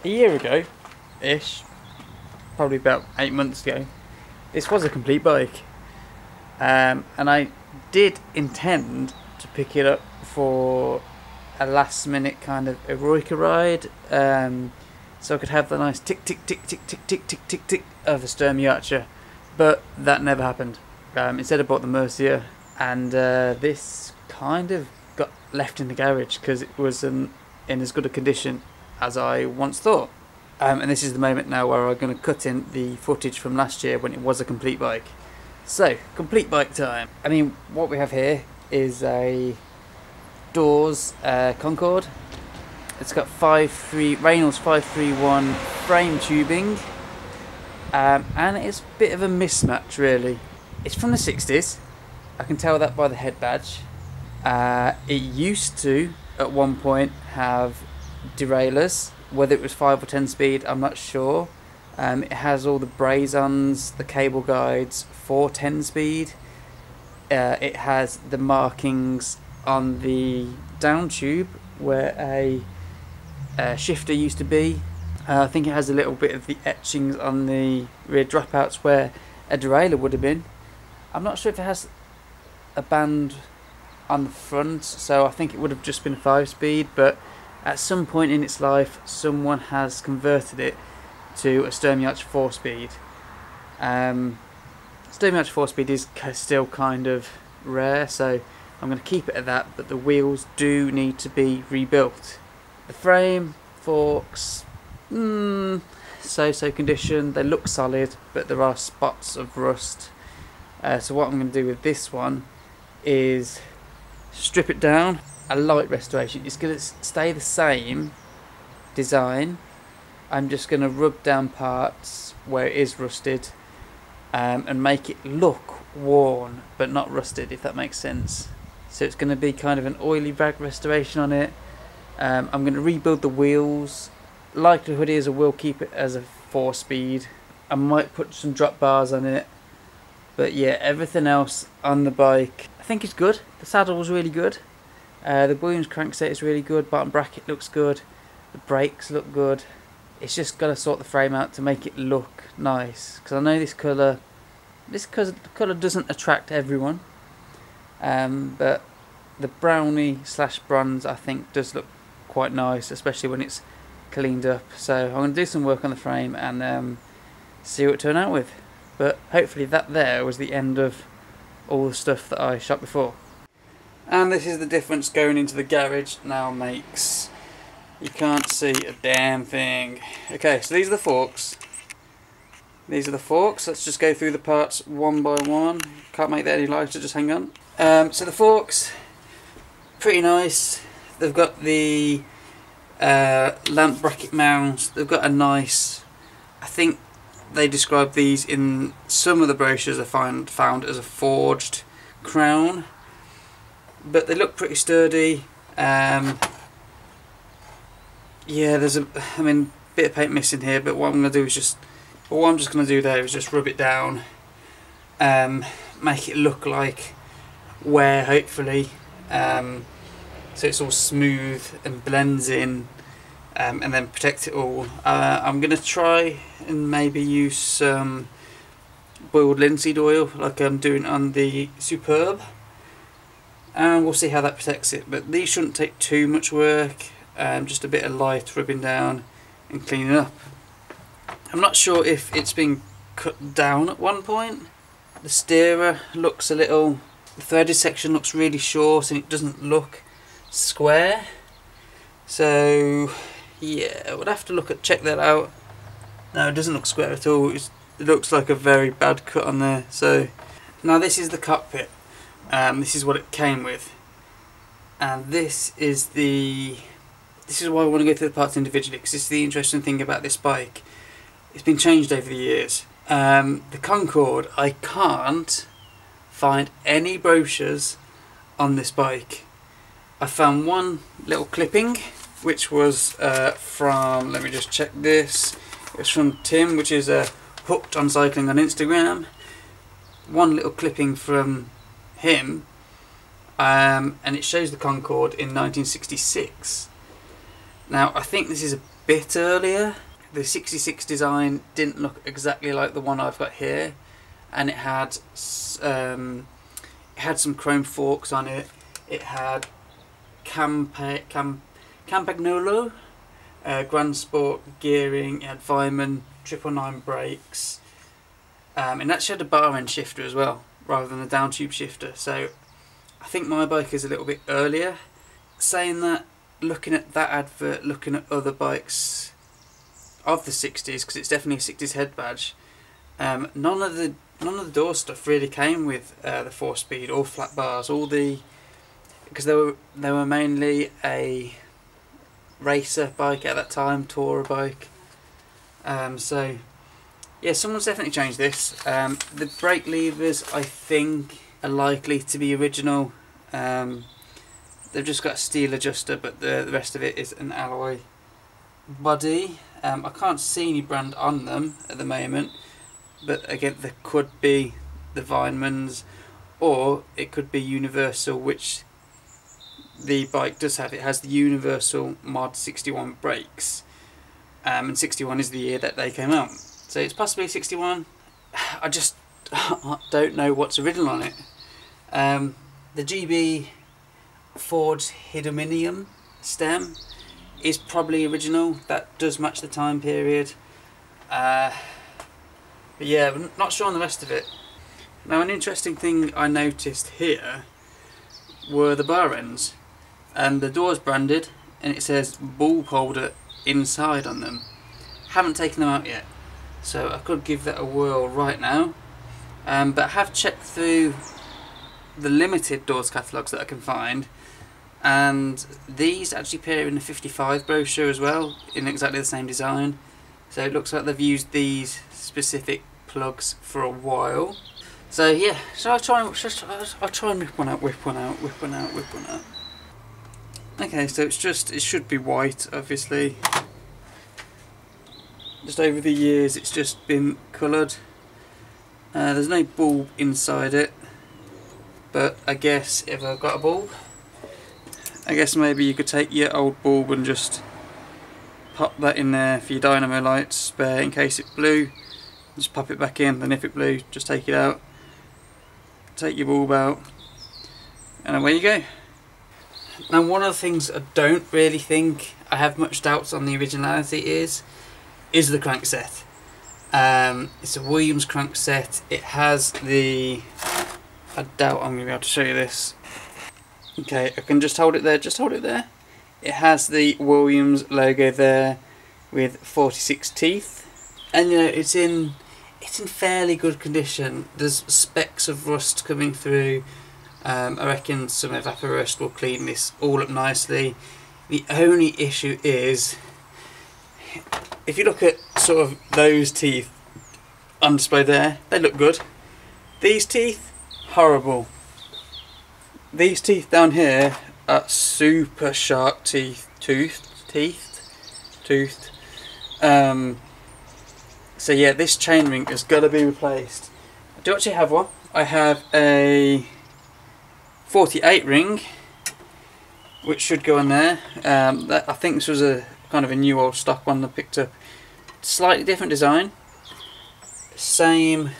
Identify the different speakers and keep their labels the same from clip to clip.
Speaker 1: a year ago ish, probably about 8 months ago, this was a complete bike, and I did intend to pick it up for a last minute kind of Eroica ride, so I could have the nice tick tick tick tick tick tick tick tick tick of a Sturmey Archer, but that never happened. Instead I bought the Mercia, and this kind of got left in the garage because it wasn't in as good a condition as I once thought. And this is the moment now where I'm going to cut in the footage from last year when it was a complete bike. So, complete bike time. I mean, what we have here is a Dawes Concorde. It's got Reynolds 531 frame tubing, and it's a bit of a mismatch really. It's from the 60s, I can tell that by the head badge. It used to, at one point, have derailleurs. Whether it was 5 or 10 speed, I'm not sure. It has all the braze-ons, the cable guides for 10 speed. It has the markings on the down tube where a shifter used to be. I think it has a little bit of the etchings on the rear dropouts where a derailleur would have been. I'm not sure if it has a band on the front, so I think it would have just been 5 speed, but at some point in its life someone has converted it to a Sturmey Archer 4 speed. Sturmey Archer 4 speed is still kind of rare, so I'm going to keep it at that, but the wheels do need to be rebuilt. The frame, forks, so condition. They look solid, but there are spots of rust. So what I'm going to do with this one is strip it down. A light restoration. It's going to stay the same design. I'm just going to rub down parts where it is rusted, and make it look worn but not rusted, if that makes sense. So it's going to be kind of an oily rag restoration on it. I'm going to rebuild the wheels. Likelihood is I will keep it as a 4 speed. I might put some drop bars on it, but yeah, everything else on the bike I think is good. The saddle was really good. The Williams crankset is really good. Bottom bracket looks good. The brakes look good. It's just got to sort the frame out to make it look nice, because I know this colour doesn't attract everyone, but the brownie / bronze I think does look quite nice, especially when it's cleaned up. So I'm going to do some work on the frame and see what it turns out with. But hopefully that there was the end of all the stuff that I shot before. And this is the difference going into the garage now makes. You can't see a damn thing. Okay, so these are the forks. These are the forks. Let's just go through the parts one by one. Can't make that any lighter, just hang on. So the forks, pretty nice. They've got the lamp bracket mounts. They've got a nice, I think they describe these in some of the brochures I found as a forged crown. But they look pretty sturdy. Yeah, there's a bit of paint missing here, but what I'm going to do is just rub it down, make it look like wear, hopefully, so it's all smooth and blends in, and then protect it all. I'm going to try and maybe use some boiled linseed oil like I'm doing on the Superb, and we'll see how that protects it. But these shouldn't take too much work, just a bit of light rubbing down and cleaning up. I'm not sure if it's been cut down at one point. The steerer looks a little, the threaded section looks really short and it doesn't look square. So yeah, I would have to check that out. No, it doesn't look square at all. It looks like a very bad cut on there. So now this is the cockpit. This is what it came with, and this is why I want to go through the parts individually, because this is the interesting thing about this bike. It's been changed over the years. The Concorde, I can't find any brochures on this bike. I found one little clipping, which was from, let me just check this, it was from Tim, which is Hooked on Cycling on Instagram. One little clipping from him, and it shows the Concorde in 1966. Now I think this is a bit earlier. The 66 design didn't look exactly like the one I've got here, and it had some chrome forks on it. It had Campagnolo, Grand Sport gearing. It had Weimann 999 brakes, and actually had a bar end shifter as well, rather than a down tube shifter. So I think my bike is a little bit earlier. Saying that, looking at that advert, looking at other bikes of the 60s, because it's definitely a 60s head badge, none of the Dawes stuff really came with the 4-speed or flat bars. Because they were mainly a racer bike at that time, tourer bike. So yeah, someone's definitely changed this. The brake levers, I think, are likely to be original. They've just got a steel adjuster, but the rest of it is an alloy body. I can't see any brand on them at the moment, but again, there could be the Weimanns, or it could be Universal, which the bike does have. It has the Universal Mod 61 brakes, and 61 is the year that they came out. So it's possibly 61. I just don't know what's original on it. The GB Ford's Hiduminium stem is probably original. That does match the time period. But yeah, I'm not sure on the rest of it. Now, an interesting thing I noticed here were the bar ends. And the Dawes branded, and it says bulb holder inside on them. Haven't taken them out yet, so I could give that a whirl right now. But I have checked through the limited Dawes catalogues that I can find, and these actually appear in the 55 brochure as well, in exactly the same design. So it looks like they've used these specific plugs for a while. So yeah, so I'll try and whip one out. Okay, so it should be white, obviously. Just over the years it's just been coloured. There's no bulb inside it, but I guess if I've got a bulb, I guess maybe you could take your old bulb and just pop that in there for your dynamo lights spare in case it blew. Just pop it back in, then if it blew, just take it out. Take your bulb out, and away you go. Now, one of the things I don't really think I have much doubts on the originality is the crankset. It's a Williams crankset. It has the... I doubt I'm going to be able to show you this. Okay, I can just hold it there, It has the Williams logo there with 46 teeth. And you know, it's in fairly good condition. There's specks of rust coming through. I reckon some evaporust will clean this all up nicely. The only issue is, if you look at sort of those teeth on display there, they look good. These teeth, horrible. These teeth down here are super sharp toothed. So yeah, this chainring has got to be replaced. I do actually have one. I have a 48 ring, which should go on there. I think this was a kind of a new old stock one I picked up. Slightly different design. Same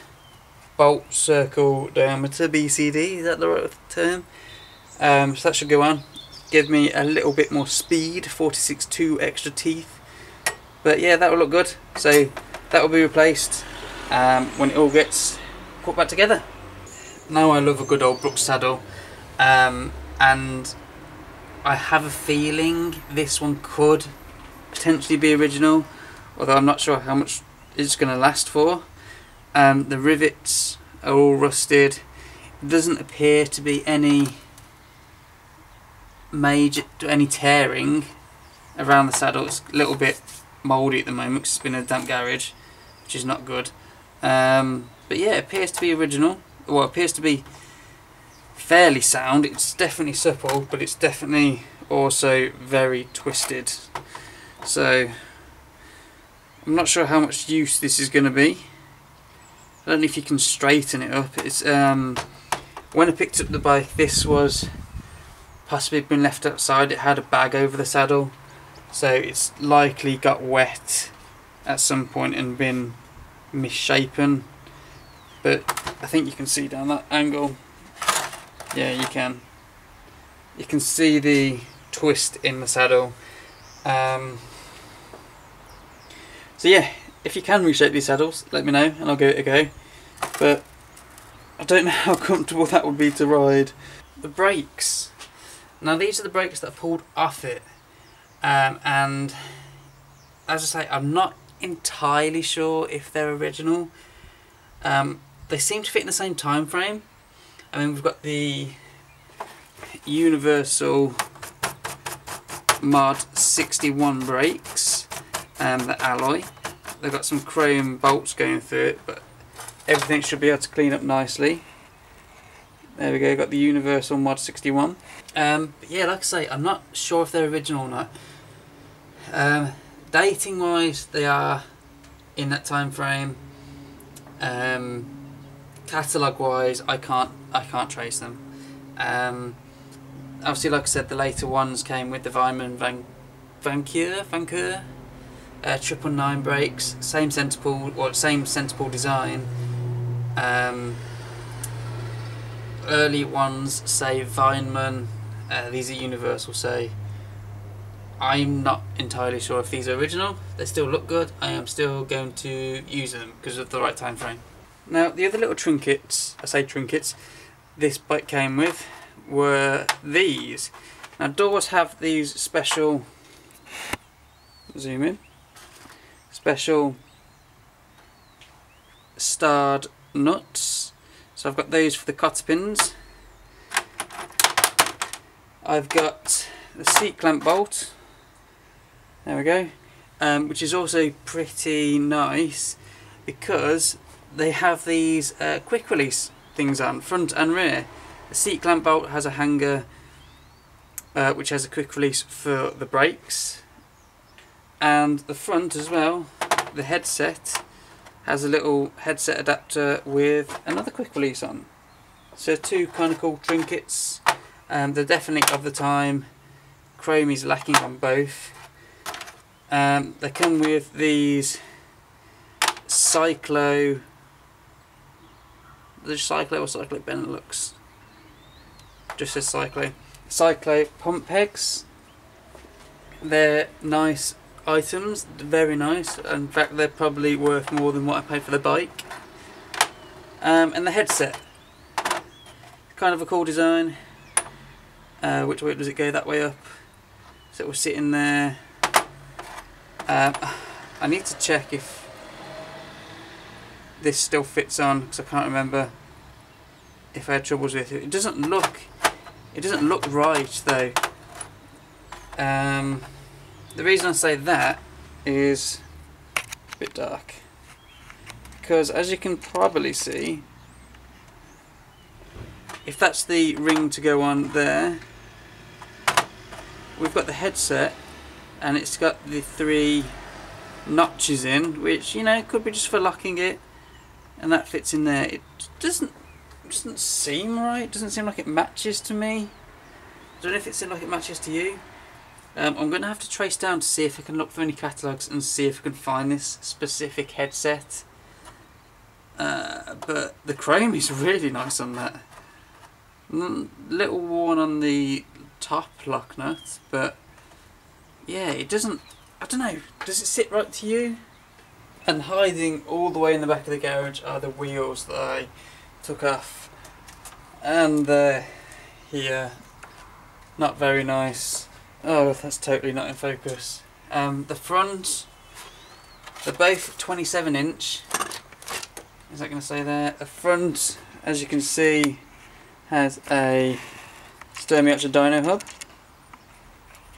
Speaker 1: bolt circle diameter, BCD, is that the right term? So that should go on. Give me a little bit more speed, 46.2 extra teeth. But yeah, that will look good. So that will be replaced when it all gets put back together. Now, I love a good old Brooks saddle, and I have a feeling this one could potentially be original, although I'm not sure how much it's going to last for. The rivets are all rusted. There doesn't appear to be any tearing around the saddle. It's a little bit mouldy at the moment because it's been in a damp garage, which is not good. But yeah, it appears to be original. Well, it appears to be fairly sound. It's definitely supple, but it's definitely also very twisted. So I'm not sure how much use this is going to be. I don't know if you can straighten it up. It's when I picked up the bike, this was possibly been left outside. It had a bag over the saddle, so it's likely got wet at some point and been misshapen. But I think you can see down that angle, yeah, you can see the twist in the saddle. So yeah, if you can reshape these saddles, let me know and I'll give it a go. But I don't know how comfortable that would be to ride. The brakes. Now these are the brakes that I pulled off it. And as I say, I'm not entirely sure if they're original. They seem to fit in the same time frame. I mean, we've got the Universal Mod 61 brakes, the alloy. They've got some chrome bolts going through it, but everything should be able to clean up nicely. There we go, got the Universal Mod 61. But yeah, like I say, I'm not sure if they're original or not. Dating wise, they are in that time frame. Catalogue wise, I can't trace them. Obviously, like I said, the later ones came with the Weimann Vancouver 999 brakes, same centre pool design. Early ones say Weimann, these are Universal say. I'm not entirely sure if these are original. They still look good. I am still going to use them because of the right time frame. Now the other little trinkets, I say trinkets, this bike came with were these. Now Dawes have these special, zoom in, special starred nuts. So I've got those for the cotter pins. I've got the seat clamp bolt. There we go. Which is also pretty nice because they have these quick release things on front and rear. The seat clamp bolt has a hanger which has a quick release for the brakes, and the front as well, the headset has a little headset adapter with another quick release on. So two kind of cool trinkets. They're definitely of the time. Chrome is lacking on both. They come with these Cyclo. The Cyclo or Cyclo Benelux. Just says Cyclo. Cyclo pump pegs. They're nice items, very nice. In fact, they're probably worth more than what I paid for the bike. And the headset. Kind of a cool design. Which way does it go? That way up. So it will sit in there. I need to check if this still fits on because I can't remember if I had troubles with it. It doesn't look right though. The reason I say that is a bit dark because, as you can probably see, if that's the ring to go on there, we've got the headset and it's got the 3 notches in, which, you know, could be just for locking it, and that fits in there. It doesn't seem right. It doesn't seem like it matches to me. I don't know if it seems like it matches to you. I'm going to have to trace down to see if I can look for any catalogues and see if I can find this specific headset. But the chrome is really nice on that. Little worn on the top lock nut, but yeah, it doesn't, I don't know, does it sit right to you? And hiding all the way in the back of the garage are the wheels that I took off, and they're here. Not very nice. Oh, that's totally not in focus. The front, they're both 27 inch. Is that going to say there? The front, as you can see, has a Sturmiacher dyno hub,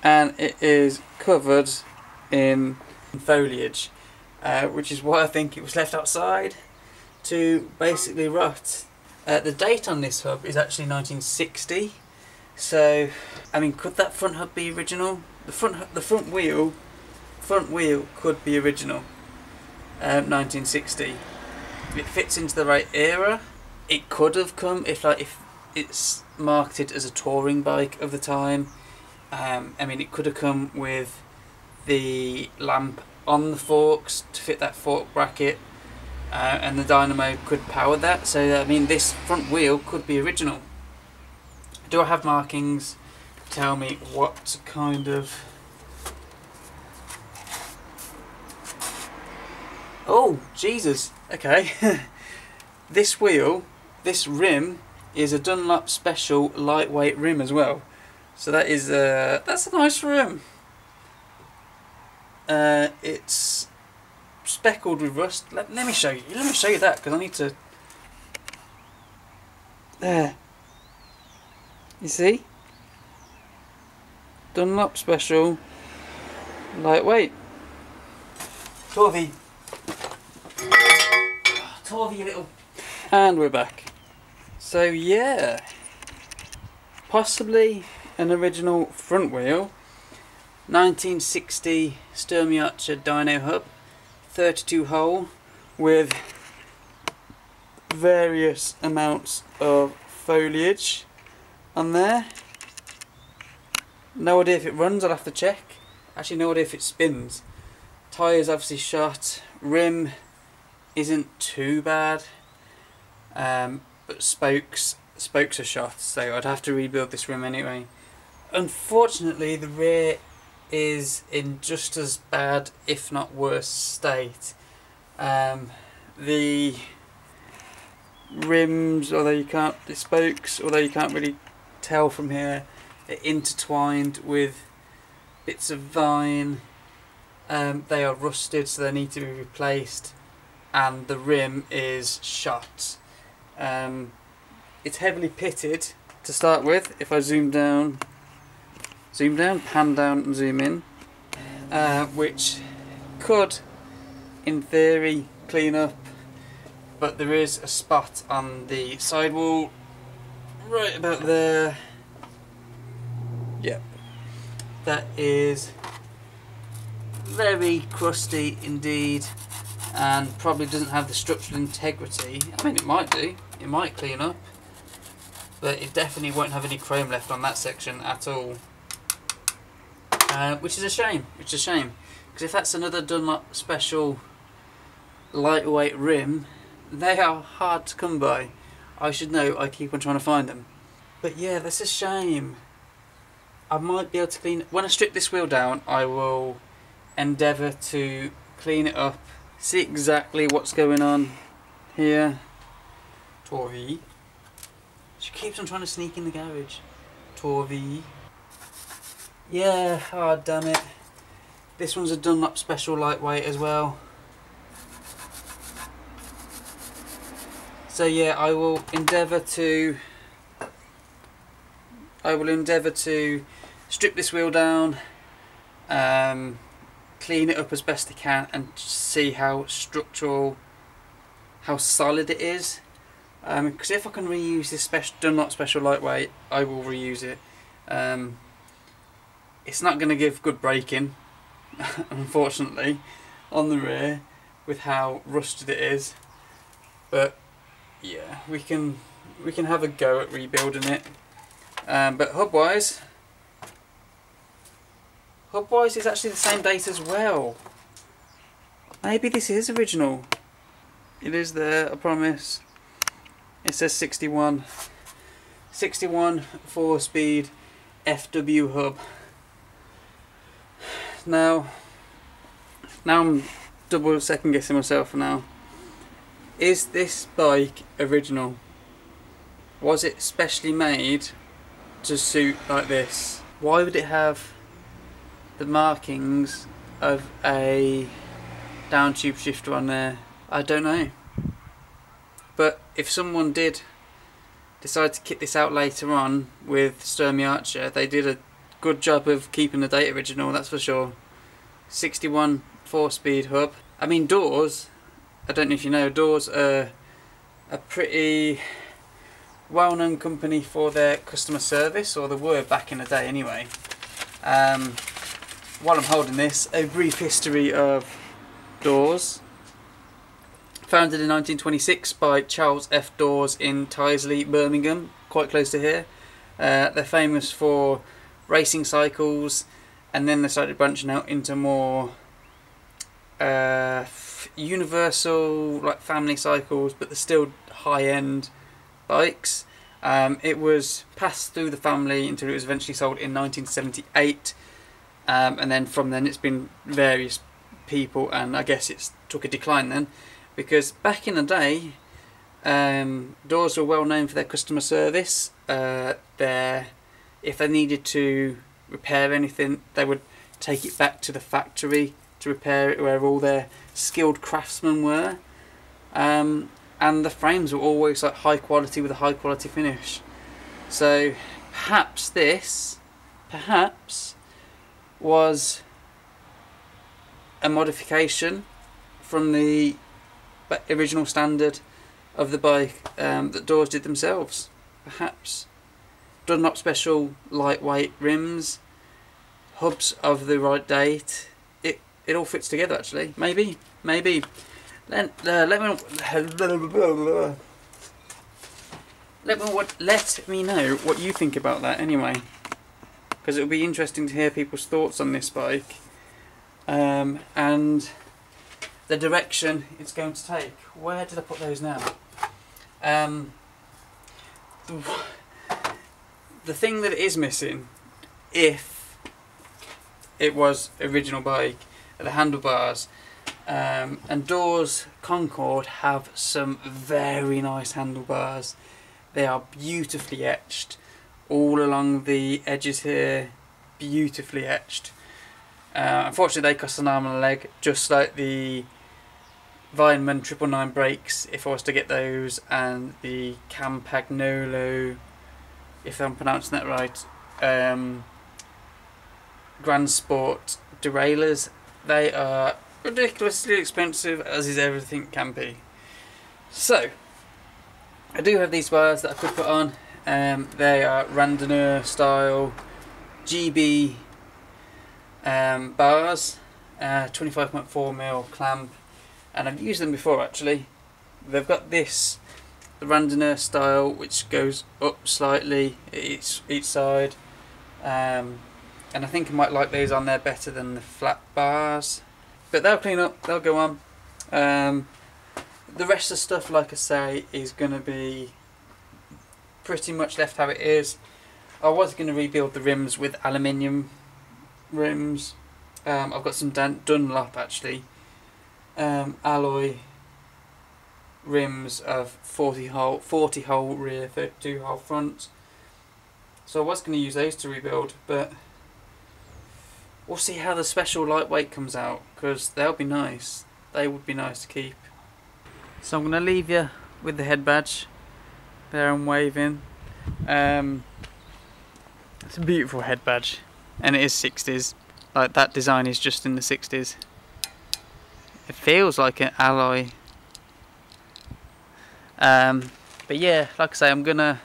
Speaker 1: and it is covered in foliage, which is why I think it was left outside to basically rot. The date on this hub is actually 1960, so I mean, could that front hub be original? The front wheel could be original. 1960. If it fits into the right era, it could have come if it's marketed as a touring bike of the time. I mean, it could have come with the lamp on the forks to fit that fork bracket, and the dynamo could power that. So I mean, this front wheel could be original. Do I have markings? Tell me what kind of... Oh Jesus, okay. This wheel, this rim is a Dunlop special lightweight rim as well. So that is that's a nice rim. It's speckled with rust. Let me show you. Let me show you that, because I need to. There. You see? Dunlop special lightweight. Torvy. Torvy, you little. And we're back. So yeah, possibly an original front wheel. 1960 Sturmiarcher dyno hub, 32 hole, with various amounts of foliage on there. No idea if it runs, I'll have to check. Actually, no idea if it spins. Tyres obviously shot. Rim isn't too bad, but spokes are shot, so I'd have to rebuild this rim anyway. Unfortunately, the rear is in just as bad, if not worse, state. The rims, the spokes, although you can't really tell from here, are intertwined with bits of vine. They are rusted, so they need to be replaced, and the rim is shot. It's heavily pitted to start with. If I zoom down, pan down and zoom in, which could in theory clean up, but there is a spot on the sidewall right about there, yep, that is very crusty indeed, and probably doesn't have the structural integrity. I mean, it might do, it might clean up, but it definitely won't have any chrome left on that section at all. Which is a shame, because if that's another Dunlop special lightweight rim, they are hard to come by. I should know, I keep on trying to find them. But yeah, that's a shame. I might be able to clean it. When I strip this wheel down, I will endeavour to clean it up, see exactly what's going on here. Torvy. She keeps on trying to sneak in the garage. Torvy. Yeah, oh damn it. This one's a Dunlop special lightweight as well. So yeah, I will endeavour to strip this wheel down, clean it up as best I can, and see how structural, how solid it is. Because if I can reuse this Dunlop special lightweight, I will reuse it. It's not going to give good braking, unfortunately, on the rear with how rusted it is. But yeah, we can have a go at rebuilding it. But hub-wise is actually the same date as well. Maybe this is original. It is there, I promise. It says 61 4-speed FW hub. Now I'm double second guessing myself now. Is this bike original? Was it specially made to suit like this? Why would it have the markings of a down tube shifter on there? I don't know. But if someone did decide to kit this out later on with Sturmiarcher, they did a good job of keeping the date original, that's for sure. 61 4-speed hub. I mean, Dawes, I don't know if you know, Dawes are a pretty well-known company for their customer service, or they were back in the day anyway. While I'm holding this, a brief history of Dawes. Founded in 1926 by Charles F. Dawes in Tyseley, Birmingham, quite close to here. They're famous for racing cycles, and then they started branching out into more universal, like family cycles, but they're still high-end bikes. It was passed through the family until it was eventually sold in 1978, and then from then it's been various people, and I guess it's took a decline then, because back in the day, Dawes were well known for their customer service. If they needed to repair anything, they would take it back to the factory to repair it, where all their skilled craftsmen were. And the frames were always like high quality with a high quality finish. So perhaps this, was a modification from the original standard of the bike that Dawes did themselves. Perhaps. Dunlop special lightweight rims, hubs of the right date. It all fits together actually. Maybe. Let me know what you think about that anyway, because it'll be interesting to hear people's thoughts on this bike, and the direction it's going to take. Where did I put those now? The thing that it is missing, if it was original bike, are the handlebars. And Dawes Concorde have some very nice handlebars. They are beautifully etched all along the edges here, beautifully etched. Unfortunately they cost an arm and a leg, just like the Vineman 999 brakes, if I was to get those, and the Campagnolo, if I'm pronouncing that right, Grand Sport derailleurs. They are ridiculously expensive, as is everything can be. So I do have these bars that I could put on. They are Randonneur style GB bars, 25.4mm clamp, and I've used them before actually. They've got this, the Randonneur style, which goes up slightly each side, and I think I might like those on there better than the flat bars, but they'll clean up, they'll go on. The rest of the stuff, like I say, is going to be pretty much left how it is. I was going to rebuild the rims with aluminium rims. I've got some Dunlop actually, alloy rims of 40 hole rear, 32 hole front. So I was going to use those to rebuild, but we'll see how the special lightweight comes out, because they'll be nice. They would be nice to keep. So I'm going to leave you with the head badge. There I'm waving. It's a beautiful head badge, and it is 60s. Like, that design is just in the 60s. It feels like an alloy. But yeah, like I say, I'm gonna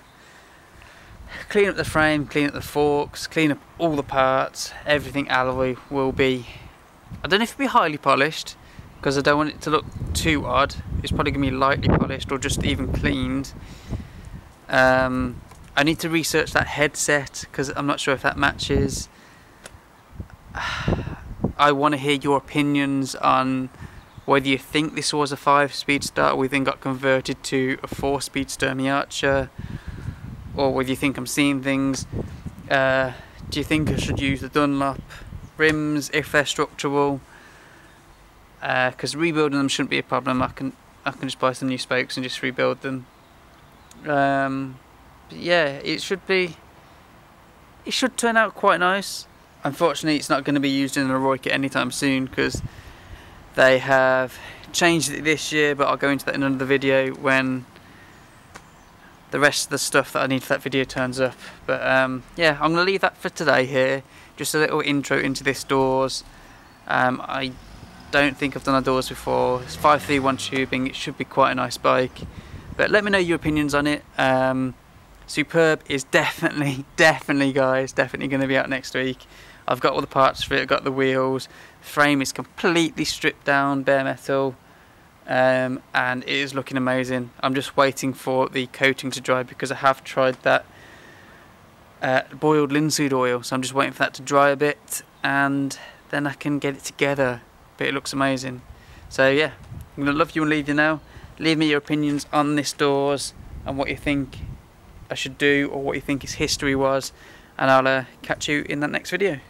Speaker 1: clean up the frame, clean up the forks, clean up all the parts. Everything alloy will be, I don't know if it'll be highly polished, because I don't want it to look too odd. It's probably gonna be lightly polished or just even cleaned. I need to research that headset, because I'm not sure if that matches. I want to hear your opinions on whether you think this was a 5-speed start, or then got converted to a 4-speed Sturmey Archer, or whether you think I'm seeing things. Do you think I should use the Dunlop rims if they're structural? Because rebuilding them shouldn't be a problem. I can just buy some new spokes and just rebuild them. But yeah, it should turn out quite nice. Unfortunately, it's not going to be used in a Roy kit anytime soon, because they have changed it this year, but I'll go into that in another video when the rest of the stuff that I need for that video turns up. But yeah, I'm going to leave that for today here. Just a little intro into this Dawes. I don't think I've done a Dawes before. It's 531 tubing. It should be quite a nice bike. But let me know your opinions on it. Superb is definitely guys, definitely going to be out next week. I've got all the parts for it, I've got the wheels. The frame is completely stripped down, bare metal, and it is looking amazing. I'm just waiting for the coating to dry, because I have tried that boiled linseed oil, so I'm just waiting for that to dry a bit, and then I can get it together, but it looks amazing. So yeah, I'm going to love you and leave you now. Leave me your opinions on this doors and what you think I should do, or what you think its history was, and I'll catch you in that next video.